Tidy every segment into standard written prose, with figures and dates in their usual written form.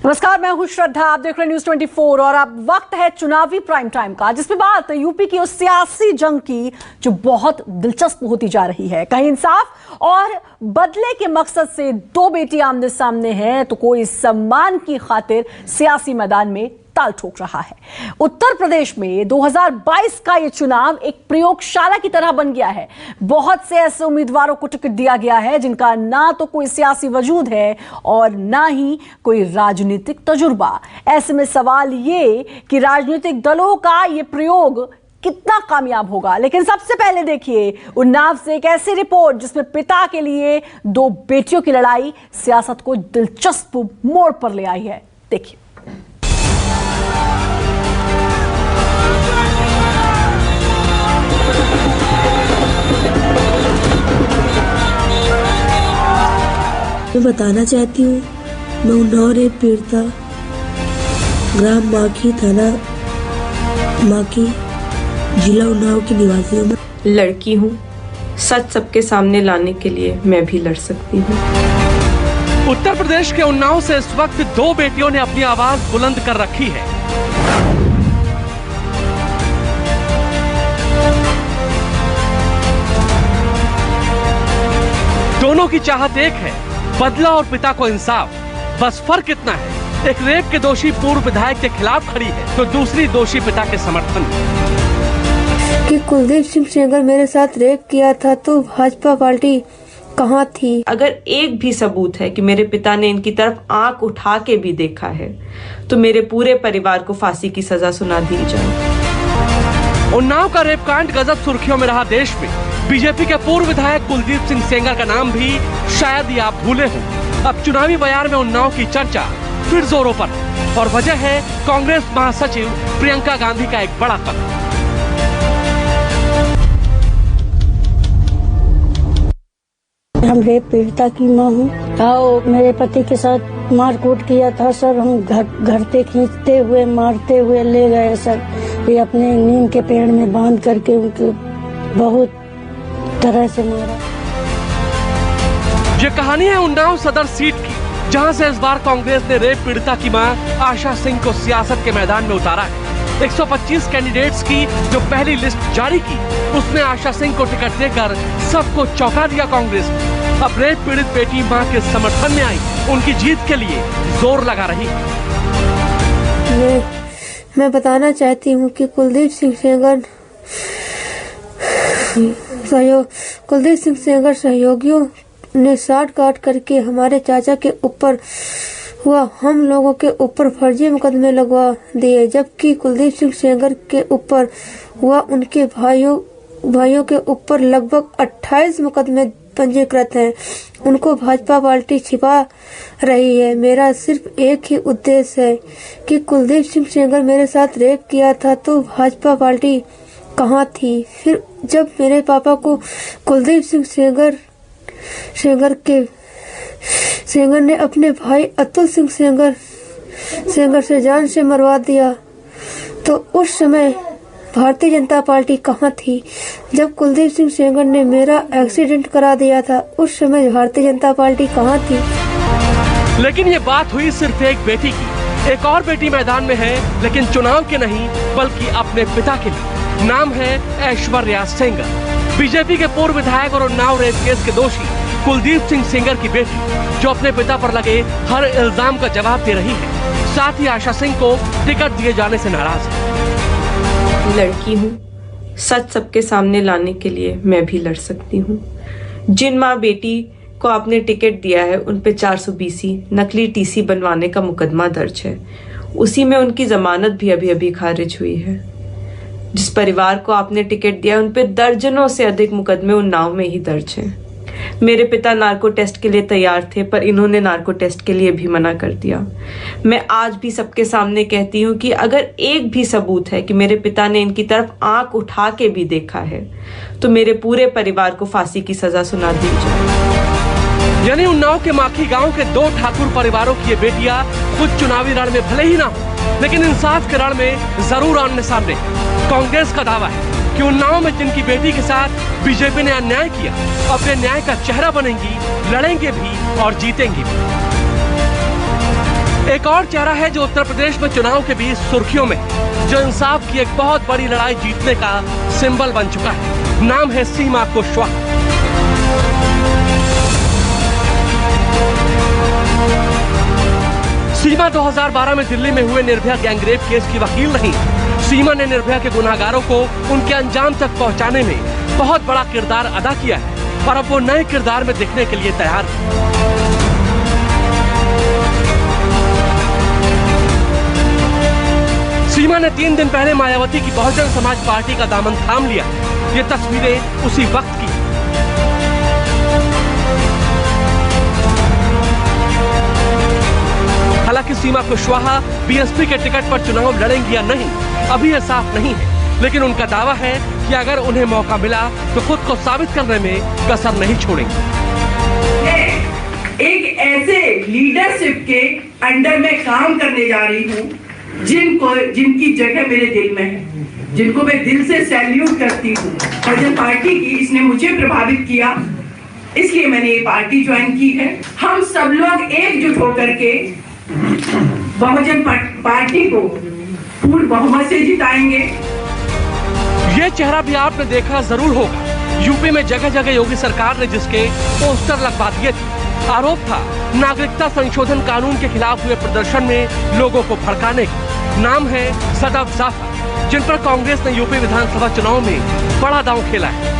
नमस्कार, मैं हूं श्रद्धा। आप देख रहे हैं न्यूज़ 24 और अब वक्त है चुनावी प्राइम टाइम का, जिसमें बात यूपी की उस सियासी जंग की जो बहुत दिलचस्प होती जा रही है। कहीं इंसाफ और बदले के मकसद से दो बेटी आमने सामने हैं, तो कोई सम्मान की खातिर सियासी मैदान में ताल ठोक रहा है। उत्तर प्रदेश में 2022 का ये चुनाव एक प्रयोगशाला की तरह बन गया है। बहुत से ऐसे उम्मीदवारों को टिकट दिया गया है जिनका ना तो कोई सियासी वजूद है और ना ही कोई राजनीतिक तजुर्बा। ऐसे में सवाल ये कि राजनीतिक दलों का ये प्रयोग कितना कामयाब होगा। लेकिन सबसे पहले देखिए उन्नाव से एक ऐसी रिपोर्ट जिसमें पिता के लिए दो बेटियों की लड़ाई सियासत को दिलचस्प मोड़ पर ले आई है। देखिए। मैं बताना चाहती हूँ, मैं उन्नाव रेप पीड़िता, ग्राम माकी, थाना माकी, जिला उन्नाव की निवासी हूँ। लड़की हूँ, सच सबके सामने लाने के लिए मैं भी लड़ सकती हूँ। उत्तर प्रदेश के उन्नाव से इस वक्त दो बेटियों ने अपनी आवाज बुलंद कर रखी है। दोनों की चाहत एक है, बदला और पिता को इंसाफ। बस फर्क इतना है, एक रेप के दोषी पूर्व विधायक के खिलाफ खड़ी है तो दूसरी दोषी पिता के समर्थन में। कि कुलदीप सिंह सेंगर मेरे साथ रेप किया था तो भाजपा पार्टी कहाँ थी? अगर एक भी सबूत है कि मेरे पिता ने इनकी तरफ आंख उठा के भी देखा है तो मेरे पूरे परिवार को फांसी की सजा सुना दी जाए। उन्नाव का रेप कांड गजब सुर्खियों में रहा देश में। बीजेपी के पूर्व विधायक कुलदीप सिंह सेंगर का नाम भी शायद ही आप भूले हों। अब चुनावी बयान में उन्नाव की चर्चा फिर जोरों पर है और वजह है कांग्रेस महासचिव प्रियंका गांधी का एक बड़ा कदम। हम रेप पीड़िता की मां हूँ। मेरे पति के साथ मारकूट किया था सर। हम घर से खींचते हुए मारते हुए ले गए सर। ये अपने नीम के पेड़ में बांध करके उनको बहुत तरह से मारा। ये कहानी है उन्नाव सदर सीट की, जहां से इस बार कांग्रेस ने रेप पीड़िता की मां आशा सिंह को सियासत के मैदान में उतारा है। 125 कैंडिडेट्स की जो पहली लिस्ट जारी की, उसमें आशा सिंह को टिकट देकर सबको चौंका दिया कांग्रेस ने। अब रेप पीड़ित बेटी मां के समर्थन में आई, उनकी जीत के लिए जोर लगा रही। मैं बताना चाहती हूँ कि कुलदीप सिंह सेंगर सहयोगियों ने साठ काट करके हमारे चाचा के ऊपर हुआ, हम लोगों के ऊपर फर्जी मुकदमे लगवा दिए, जबकि कुलदीप सिंह सेंगर के ऊपर हुआ उनके भाइयों के ऊपर लगभग 28 मुकदमे पंजीकृत हैं। उनको भाजपा पार्टी छिपा रही है। मेरा सिर्फ एक ही उद्देश्य है कि कुलदीप सिंह सेंगर मेरे साथ रेप किया था तो भाजपा पार्टी कहाँ थी? फिर जब मेरे पापा को कुलदीप सिंह सेंगर ने अपने भाई अतुल सिंह सेंगर से जान से मरवा दिया तो उस समय भारतीय जनता पार्टी कहाँ थी? जब कुलदीप सिंह सेंगर ने मेरा एक्सीडेंट करा दिया था, उस समय भारतीय जनता पार्टी कहाँ थी? लेकिन ये बात हुई सिर्फ एक बेटी की। एक और बेटी मैदान में है, लेकिन चुनाव के नहीं बल्कि अपने पिता के लिए। नाम है ऐश्वर्या सेंगर, बीजेपी के पूर्व विधायक और उन्नाव रेप केस के दोषी कुलदीप सिंह सेंगर की बेटी, जो अपने पिता पर लगे हर इल्जाम का जवाब दे रही है। साथ ही आशा सिंह को टिकट दिए जाने से नाराज है। लड़की हूँ, सच सबके सामने लाने के लिए मैं भी लड़ सकती हूँ। जिन माँ बेटी को आपने टिकट दिया है उन पे 420 नकली टीसी बनवाने का मुकदमा दर्ज है। उसी में उनकी जमानत भी अभी खारिज हुई है। जिस परिवार को आपने टिकट दिया उन पे दर्जनों से अधिक मुकदमे उन्नाव में ही दर्ज हैं। मेरे पिता नार्को टेस्ट के लिए तैयार थे, पर इन्होंने नार्को टेस्ट के लिए भी मना कर दिया। मैं आज भी सबके सामने कहती हूँ कि अगर एक भी सबूत है कि मेरे पिता ने इनकी तरफ आंख उठा के भी देखा है तो मेरे पूरे परिवार को फांसी की सजा सुना दी जाए। यानी उन्नाव के माखी गांव के दो ठाकुर परिवारों की ये बेटियां खुद चुनावी रण में भले ही ना हो, लेकिन इंसाफ के रण में जरूर आमने सामने। कांग्रेस का दावा है कि उन्नाव में जिनकी बेटी के साथ बीजेपी ने अन्याय किया, अपने न्याय का चेहरा बनेंगी, लड़ेंगे भी और जीतेंगी भी। एक और चेहरा है जो उत्तर प्रदेश में चुनाव के बीच सुर्खियों में है, जो इंसाफ की एक बहुत बड़ी लड़ाई जीतने का सिंबल बन चुका है। नाम है सीमा कुशवाहा। सीमा 2012 में दिल्ली में हुए निर्भया गैंगरेप केस की वकील नहीं। सीमा ने निर्भया के गुनाहगारों को उनके अंजाम तक पहुंचाने में बहुत बड़ा किरदार अदा किया है और अब वो नए किरदार में दिखने के लिए तैयार है। सीमा ने 3 दिन पहले मायावती की बहुजन समाज पार्टी का दामन थाम लिया। ये तस्वीरें उसी वक्त की। हालांकि सीमा कुशवाहा बीएसपी के टिकट पर चुनाव लड़ेंगी या नहीं, अभी यह साफ नहीं है, लेकिन उनका दावा है कि अगर उन्हें मौका मिला तो खुद को साबित करने में कसर नहीं छोड़ेंगे। एक ऐसे लीडरशिप के अंडर में काम करने जा रही हूँ जिनकी जगह मेरे दिल में है, जिनको मैं दिल से सैल्यूट करती हूँ। बहुजन पार्टी की इसने मुझे प्रभावित किया, इसलिए मैंने ये पार्टी ज्वाइन की है। हम सब लोग एकजुट होकर के बहुजन पार्टी को पूर्ण बहुमत से जिताएंगे। ये चेहरा भी आपने देखा जरूर होगा। यूपी में जगह जगह योगी सरकार ने जिसके पोस्टर लगवा दिए थे। आरोप था नागरिकता संशोधन कानून के खिलाफ हुए प्रदर्शन में लोगों को भड़काने का। नाम है सदफ जाफर, जिन पर कांग्रेस ने यूपी विधानसभा चुनाव में बड़ा दांव खेला है।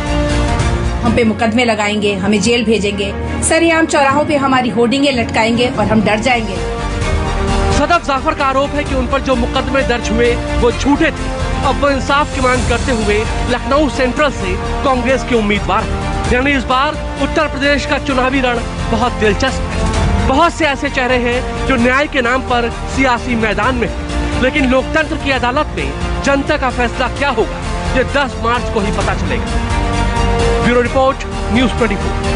हम पे मुकदमे लगाएंगे, हमें जेल भेजेंगे, सरेआम चौराहों पे हमारी होर्डिंगे लटकाएंगे और हम डर जाएंगे। सदफ जाफर का आरोप है कि उन पर जो मुकदमे दर्ज हुए वो झूठे थे। अब वो इंसाफ की मांग करते हुए लखनऊ सेंट्रल से कांग्रेस के उम्मीदवार हैं। यानी इस बार उत्तर प्रदेश का चुनावी रण बहुत दिलचस्प है। बहुत से ऐसे चेहरे हैं जो न्याय के नाम पर सियासी मैदान में हैं, लेकिन लोकतंत्र की अदालत में जनता का फैसला क्या होगा ये 10 मार्च को ही पता चलेगा। Bureau report, news 24।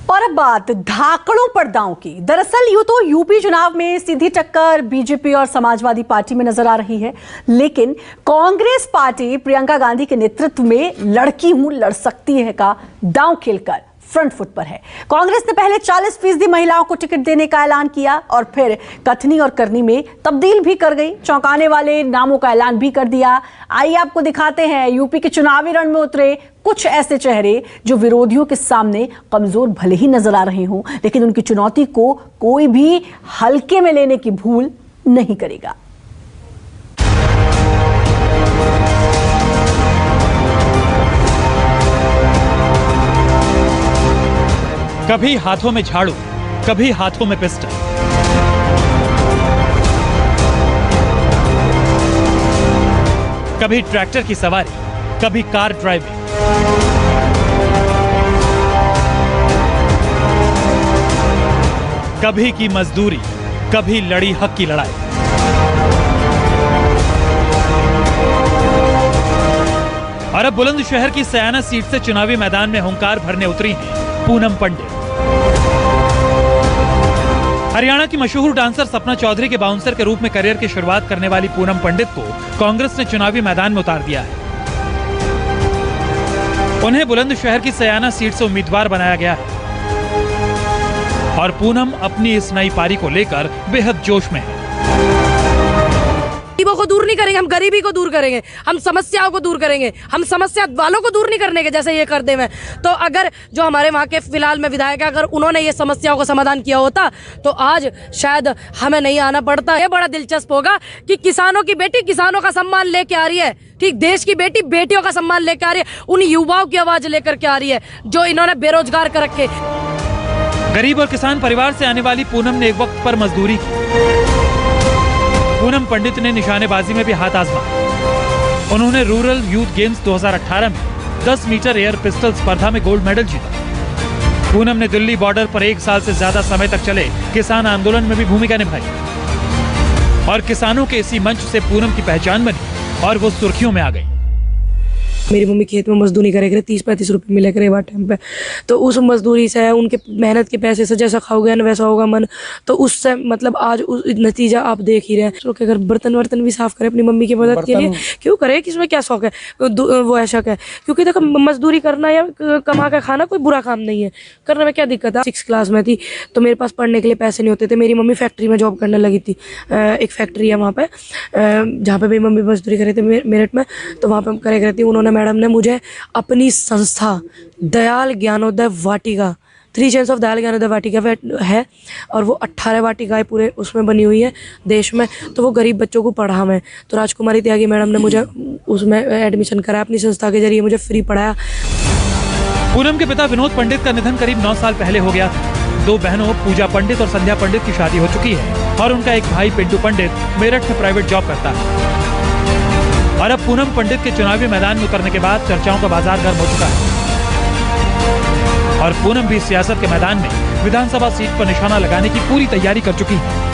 और अब बात धाकड़ों पर दांव की। दरअसल यूं तो यूपी चुनाव में सीधी टक्कर बीजेपी और समाजवादी पार्टी में नजर आ रही है, लेकिन कांग्रेस पार्टी प्रियंका गांधी के नेतृत्व में लड़की हूं लड़ सकती है का दांव खेलकर फ्रंट फुट पर है। कांग्रेस ने पहले 40% महिलाओं को टिकट देने का ऐलान किया और फिर कथनी और करनी में तब्दील भी कर गई। चौंकाने वाले नामों का ऐलान भी कर दिया। आइए आपको दिखाते हैं यूपी के चुनावी रण में उतरे कुछ ऐसे चेहरे जो विरोधियों के सामने कमजोर भले ही नजर आ रहे हों, लेकिन उनकी चुनौती को कोई भी हल्के में लेने की भूल नहीं करेगा। कभी हाथों में झाड़ू, कभी हाथों में पिस्टल। कभी ट्रैक्टर की सवारी, कभी कार ड्राइविंग। कभी की मजदूरी, कभी लड़ी हक की लड़ाई। और अब बुलंदशहर की सयाना सीट से चुनावी मैदान में हुंकार भरने उतरी हैं पूनम पंडित। हरियाणा की मशहूर डांसर सपना चौधरी के बाउंसर के रूप में करियर की शुरुआत करने वाली पूनम पंडित को कांग्रेस ने चुनावी मैदान में उतार दिया है। उन्हें बुलंदशहर की सयाना सीट से उम्मीदवार बनाया गया है और पूनम अपनी इस नई पारी को लेकर बेहद जोश में है। गरीबों को दूर नहीं करेंगे, हम गरीबी को दूर करेंगे, हम समस्याओं को दूर करेंगे, हम समस्या वालों को दूर नहीं करने के जैसे ये कर दे में। तो अगर जो हमारे वहाँ के फिलहाल में विधायक है, अगर उन्होंने ये समस्याओं का समाधान किया होता तो आज शायद हमें नहीं आना पड़ता। ये बड़ा दिलचस्प होगा कि किसानों की बेटी किसानों का सम्मान लेके आ रही है, ठीक, देश की बेटी बेटियों का सम्मान लेके आ रही है, उन युवाओं की आवाज लेकर के आ रही है जो इन्होंने बेरोजगार कर रखे। गरीब और किसान परिवार से आने वाली पूनम ने एक वक्त पर मजदूरी की। पूनम पंडित ने निशानेबाजी में भी हाथ आजमाया। उन्होंने रूरल यूथ गेम्स 2018 में 10 मीटर एयर पिस्टल स्पर्धा में गोल्ड मेडल जीता। पूनम ने दिल्ली बॉर्डर पर 1 साल से ज्यादा समय तक चले किसान आंदोलन में भी भूमिका निभाई और किसानों के इसी मंच से पूनम की पहचान बनी और वो सुर्खियों में आ गई। मेरी मम्मी खेत में मजदूरी करे करे 30-35 रुपए मिले करे बार टाइम पे, तो उस मजदूरी से उनके मेहनत के पैसे से जैसा खाओगे ना वैसा होगा मन, तो उससे मतलब आज उस नतीजा आप देख ही रहे हैं। तो अगर बर्तन वर्तन भी साफ करे अपनी मम्मी की मदद के लिए, क्यों करे, किसमें क्या शौक है, वो ऐसा है, क्योंकि देखो मजदूरी करना या कमा के खाना कोई बुरा काम नहीं है, करने में क्या दिक्कत है। 6 क्लास में थी तो मेरे पास पढ़ने के लिए पैसे नहीं होते थे, मेरी मम्मी फैक्ट्री में जॉब करने लगी थी, एक फैक्ट्री है वहाँ पे जहाँ पे मेरी मम्मी मजदूरी करे थे मेरठ में, तो वहाँ पे करे करती। उन्होंने मैडम ने मुझे अपनी संस्था दयाल ज्ञानोदय वाटिका 3 चैंस ऑफ दयाल ज्ञानोदय वाटिका है, और वो 18 वाटिकाएं पूरे उसमें बनी हुई है देश में, तो वो गरीब बच्चों को पढ़ा मैं। तो राजकुमारी त्यागी मैडम ने मुझे उसमें एडमिशन कराया, अपनी संस्था के जरिए मुझे फ्री पढ़ाया। पूनम के पिता विनोद पंडित का निधन करीब 9 साल पहले हो गया था। 2 बहनों पूजा पंडित और संध्या पंडित की शादी हो चुकी है और उनका एक भाई पिंटू पंडित मेरठ में प्राइवेट जॉब करता है। और अब पूनम पंडित के चुनावी मैदान में उतरने के बाद चर्चाओं का बाजार गर्म हो चुका है और पूनम भी सियासत के मैदान में विधानसभा सीट पर निशाना लगाने की पूरी तैयारी कर चुकी है।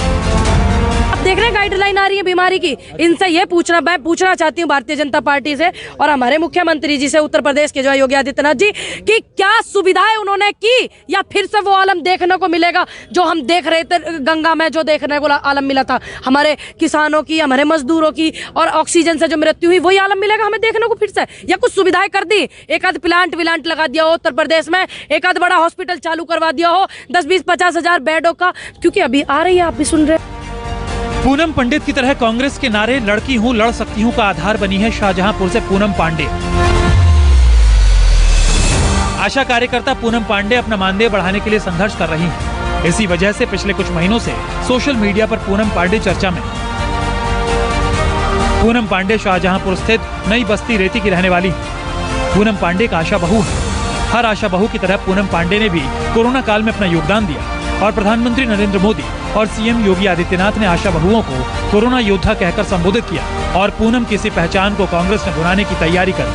देख रहे हैं गाइडलाइन आ रही है बीमारी की, इनसे ये मैं पूछना चाहती हूँ भारतीय जनता पार्टी से और हमारे मुख्यमंत्री जी से, उत्तर प्रदेश के जो है योगी आदित्यनाथ जी, कि क्या सुविधाएं उन्होंने की या फिर से वो आलम देखने को मिलेगा जो हम देख रहे थे गंगा में, जो देखने को आलम मिला था हमारे किसानों की, हमारे मजदूरों की, और ऑक्सीजन से जो मृत्यु हुई वही आलम मिलेगा हमें देखने को फिर से, या कुछ सुविधाएं कर दी, एक आध प्लांट विलांट लगा दिया हो उत्तर प्रदेश में, एक आध बड़ा हॉस्पिटल चालू करवा दिया हो 10-20-50 हजार बेडों का, क्योंकि अभी आ रही है, आप भी सुन रहे हैं। पूनम पंडित की तरह कांग्रेस के नारे लड़की हूं लड़ सकती हूं का आधार बनी है शाहजहांपुर से पूनम पांडे। आशा कार्यकर्ता पूनम पांडे अपना मानदेय बढ़ाने के लिए संघर्ष कर रही हैं। इसी वजह से पिछले कुछ महीनों से सोशल मीडिया पर पूनम पांडे चर्चा में। पूनम पांडे शाहजहांपुर स्थित नई बस्ती रेती की रहने वाली है। पूनम पांडे का आशा बहू है। हर आशा बहू की तरह पूनम पांडे ने भी कोरोना काल में अपना योगदान दिया और प्रधानमंत्री नरेंद्र मोदी और सीएम योगी आदित्यनाथ ने आशा बहुओं को कोरोना योद्धा कहकर संबोधित किया और पूनम की इसी पहचान को कांग्रेस ने भुनाने की तैयारी कर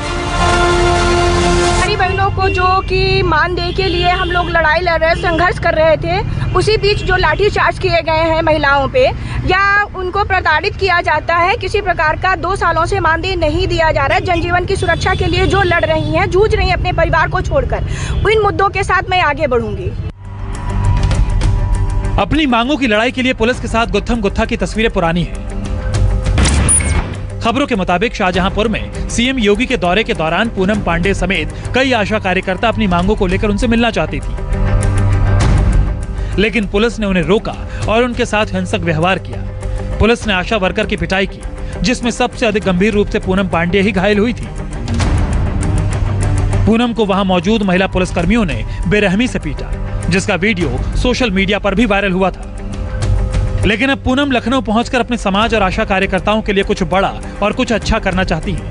हमारी बहनों को जो कि मानदेय के लिए हम लोग लड़ाई लड़ रहे, संघर्ष कर रहे थे, उसी बीच जो लाठीचार्ज किए गए हैं महिलाओं पे या उनको प्रताड़ित किया जाता है, किसी प्रकार का 2 सालों से मानदेय नहीं दिया जा रहा है, जनजीवन की सुरक्षा के लिए जो लड़ रही हैं, जूझ रही हैं अपने परिवार को छोड़कर, इन मुद्दों के साथ मैं आगे बढ़ूंगी। अपनी मांगों की लड़ाई के लिए पुलिस के साथ गुत्थम गुत्था की तस्वीरें पुरानी हैं। खबरों के मुताबिक शाहजहांपुर में सीएम योगी के दौरे के दौरान पूनम पांडे समेत कई आशा कार्यकर्ता अपनी मांगों को लेकर उनसे मिलना चाहती थी, लेकिन पुलिस ने उन्हें रोका और उनके साथ हिंसक व्यवहार किया। पुलिस ने आशा वर्कर की पिटाई की, जिसमें सबसे अधिक गंभीर रूप से पूनम पांडे ही घायल हुई थी। पूनम को वहां मौजूद महिला पुलिसकर्मियों ने बेरहमी से पीटा, जिसका वीडियो सोशल मीडिया पर भी वायरल हुआ था। लेकिन अब पूनम लखनऊ पहुंचकर अपने समाज और आशा कार्यकर्ताओं के लिए कुछ बड़ा और कुछ अच्छा करना चाहती हैं।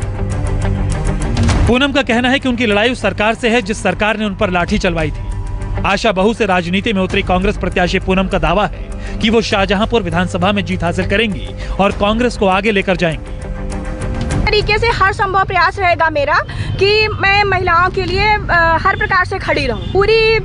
पूनम का कहना है कि उनकी लड़ाई उस सरकार से है जिस सरकार ने उन पर लाठी चलवाई थी। आशा बहू से राजनीति में उतरी कांग्रेस प्रत्याशी पूनम का दावा है कि वो शाहजहांपुर विधानसभा में जीत हासिल करेंगी और कांग्रेस को आगे लेकर जाएंगी। तरीके से हर संभव प्रयास रहेगा मेरा कि मैं महिलाओं के लिए हर प्रकार से खड़ी रहूं। पूरी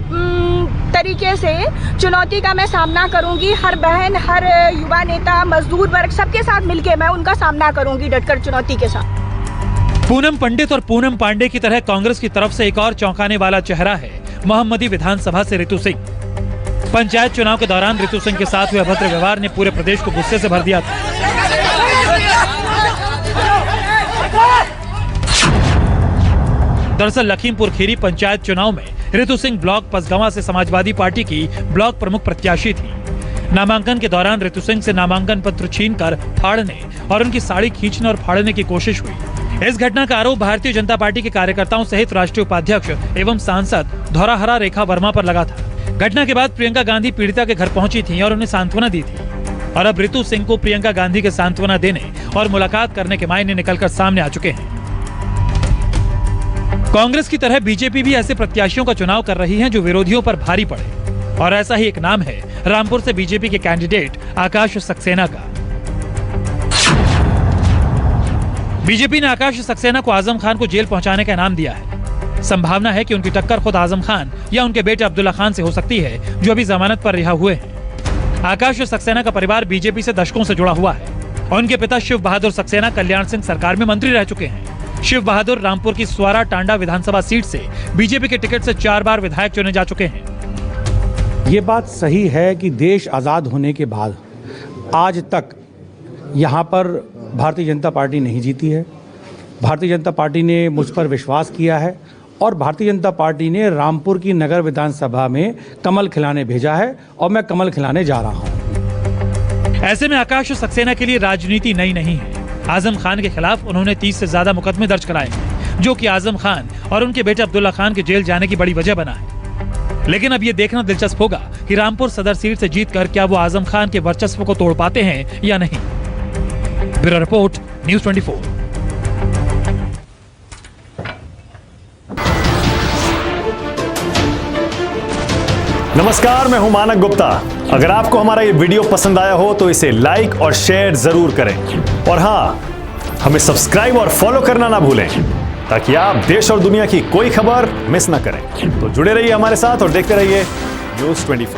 तरीके से चुनौती का मैं सामना करूंगी। हर बहन, हर युवा नेता, मजदूर वर्ग सबके साथ मिलकर मैं उनका सामना करूंगी डटकर चुनौती के साथ। पूनम पंडित और पूनम पांडे की तरह कांग्रेस की तरफ से एक और चौंकाने वाला चेहरा है मोहम्मदी विधानसभा से रितु सिंह। पंचायत चुनाव के दौरान रितु सिंह के साथ हुए अभद्र व्यवहार ने पूरे प्रदेश को गुस्से से भर दिया था। दरअसल लखीमपुर खीरी पंचायत चुनाव में रितु सिंह ब्लॉक पसगवां से समाजवादी पार्टी की ब्लॉक प्रमुख प्रत्याशी थी। नामांकन के दौरान रितु सिंह से नामांकन पत्र छीनकर फाड़ने और उनकी साड़ी खींचने और फाड़ने की कोशिश हुई। इस घटना का आरोप भारतीय जनता पार्टी के कार्यकर्ताओं सहित राष्ट्रीय उपाध्यक्ष एवं सांसद धौराहरा रेखा वर्मा पर लगा था। घटना के बाद प्रियंका गांधी पीड़िता के घर पहुंची थी और उन्हें सांत्वना दी थी और अब रितु सिंह को प्रियंका गांधी के सांत्वना देने और मुलाकात करने के मायने निकलकर सामने आ चुके हैं। कांग्रेस की तरह बीजेपी भी ऐसे प्रत्याशियों का चुनाव कर रही है जो विरोधियों पर भारी पड़े, और ऐसा ही एक नाम है रामपुर से बीजेपी के कैंडिडेट आकाश सक्सेना का। बीजेपी ने आकाश सक्सेना को आजम खान को जेल पहुंचाने का इनाम दिया है। संभावना है कि उनकी टक्कर खुद आजम खान या उनके बेटे अब्दुल्ला खान से हो सकती है, जो अभी जमानत पर रिहा हुए हैं। आकाश सक्सेना का परिवार बीजेपी से दशकों से जुड़ा हुआ है। उनके पिता शिव बहादुर सक्सेना कल्याण सिंह सरकार में मंत्री रह चुके हैं। शिव बहादुर रामपुर की स्वारा टांडा विधानसभा सीट से बीजेपी के टिकट से 4 बार विधायक चुने जा चुके हैं। ये बात सही है कि देश आज़ाद होने के बाद आज तक यहाँ पर भारतीय जनता पार्टी नहीं जीती है। भारतीय जनता पार्टी ने मुझ पर विश्वास किया है और भारतीय जनता पार्टी ने रामपुर की नगर विधानसभा में कमल खिलाने भेजा है और मैं कमल खिलाने जा रहा हूँ। ऐसे में आकाश सक्सेना के लिए राजनीति नई नहीं है। आजम खान के खिलाफ उन्होंने 30 से ज्यादा मुकदमे दर्ज कराए हैं, जो कि आजम खान और उनके बेटे अब्दुल्ला खान के जेल जाने की बड़ी वजह बना है। लेकिन अब ये देखना दिलचस्प होगा कि रामपुर सदर सीट से जीतकर क्या वो आजम खान के वर्चस्व को तोड़ पाते हैं या नहीं। Bureau report, news 24। नमस्कार, मैं हूं मानक गुप्ता। अगर आपको हमारा ये वीडियो पसंद आया हो तो इसे लाइक और शेयर जरूर करें और हाँ, हमें सब्सक्राइब और फॉलो करना ना भूलें ताकि आप देश और दुनिया की कोई खबर मिस ना करें। तो जुड़े रहिए हमारे साथ और देखते रहिए न्यूज़ 24।